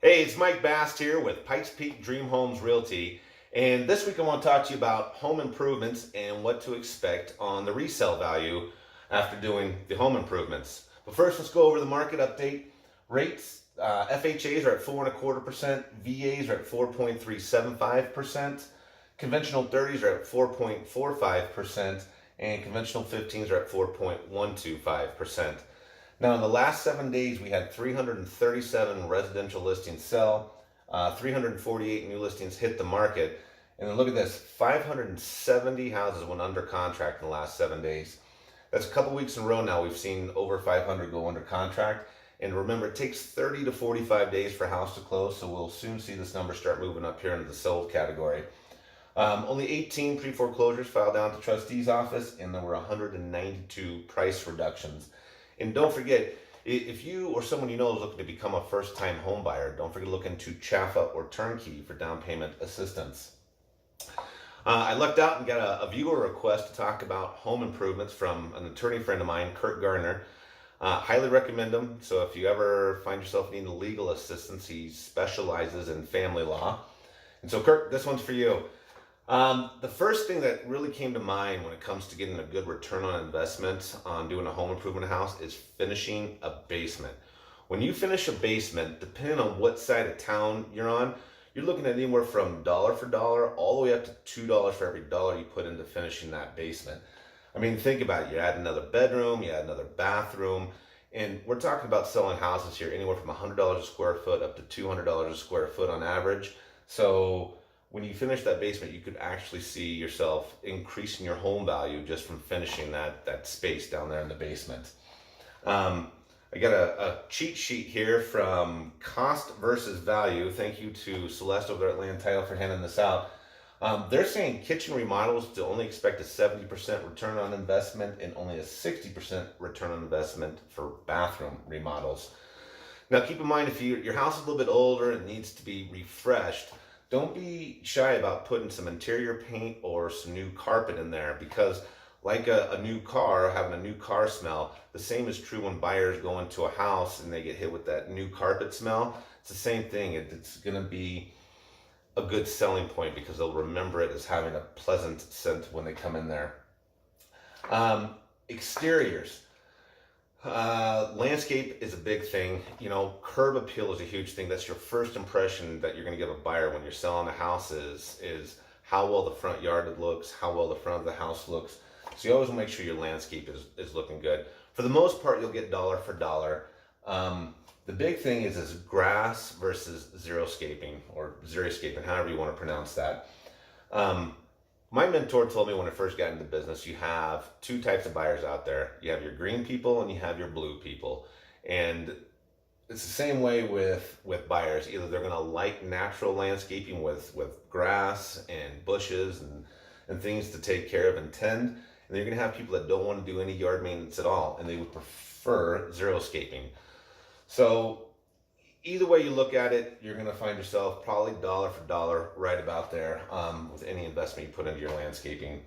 Hey, it's Mike Bast here with Pikes Peak Dream Homes Realty. And this week I want to talk to you about home improvements and what to expect on the resale value after doing the home improvements. But first, let's go over the market update. Rates, FHAs are at 4.25%, VAs are at 4.375%, conventional 30s are at 4.45%, and conventional 15s are at 4.125%. Now, in the last 7 days, we had 337 residential listings sell, 348 new listings hit the market. And then look at this, 570 houses went under contract in the last 7 days. That's a couple weeks in a row now. We've seen over 500 go under contract. And remember, it takes 30 to 45 days for a house to close, so we'll soon see this number start moving up here into the sold category. Only 18 pre-foreclosures filed down to trustee's office, and there were 192 price reductions. And don't forget, if you or someone you know is looking to become a first-time home buyer, don't forget to look into CHFA or Turnkey for down payment assistance. I lucked out and got a viewer request to talk about home improvements from an attorney friend of mine, Kurt Garner. Highly recommend him. So if you ever find yourself needing legal assistance, he specializes in family law. And so, Kurt, this one's for you. The first thing that really came to mind when it comes to getting a good return on investment on doing a home improvement house is finishing a basement. When you finish a basement, depending on what side of town you're on, you're looking at anywhere from dollar for dollar all the way up to $2 for every dollar you put into finishing that basement. I mean, think about it. You add another bedroom, you add another bathroom, and we're talking about selling houses here anywhere from $100 a square foot up to $200 a square foot on average. So when you finish that basement, you could actually see yourself increasing your home value just from finishing that space down there in the basement. I got a cheat sheet here from Cost versus Value. Thank you to Celeste over there at Land Title for handing this out. They're saying kitchen remodels to only expect a 70% return on investment and only a 60% return on investment for bathroom remodels. Now keep in mind, if your house is a little bit older and needs to be refreshed, don't be shy about putting some interior paint or some new carpet in there, because like a new car, having a new car smell, the same is true when buyers go into a house and they get hit with that new carpet smell. It's the same thing. It's going to be a good selling point because they'll remember it as having a pleasant scent when they come in there. Exteriors. Landscape is a big thing. You know, curb appeal is a huge thing. That's your first impression that you're going to give a buyer when you're selling a house is how well the front yard looks, how well the front of the house looks. So you always make sure your landscape is looking good. For the most part, you'll get dollar for dollar. The big thing is grass versus xeriscaping, or xeriscaping, however you want to pronounce that. My mentor told me when I first got into business, you have two types of buyers out there. You have your green people and you have your blue people. And it's the same way with buyers. Either they're going to like natural landscaping with grass and bushes and things to take care of and tend. And you're going to have people that don't want to do any yard maintenance at all, and they would prefer xeriscaping. So either way you look at it, you're going to find yourself probably dollar for dollar right about there with any investment you put into your landscaping.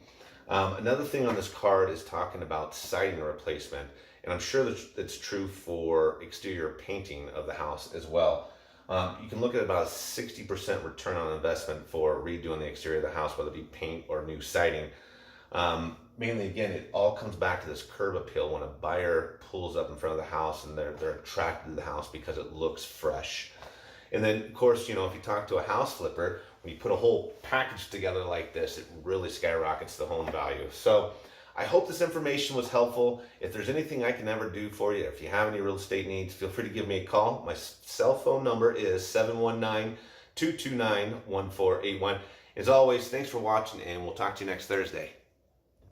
Another thing on this card is talking about siding replacement, and I'm sure that's true for exterior painting of the house as well. You can look at about a 60% return on investment for redoing the exterior of the house, whether it be paint or new siding. Mainly, again, it all comes back to this curb appeal when a buyer pulls up in front of the house and they're attracted to the house because it looks fresh. And then, of course, you know, if you talk to a house flipper, when you put a whole package together like this, it really skyrockets the home value. So I hope this information was helpful. If there's anything I can ever do for you, if you have any real estate needs, feel free to give me a call. My cell phone number is 719-229-1481. As always, thanks for watching, and we'll talk to you next Thursday.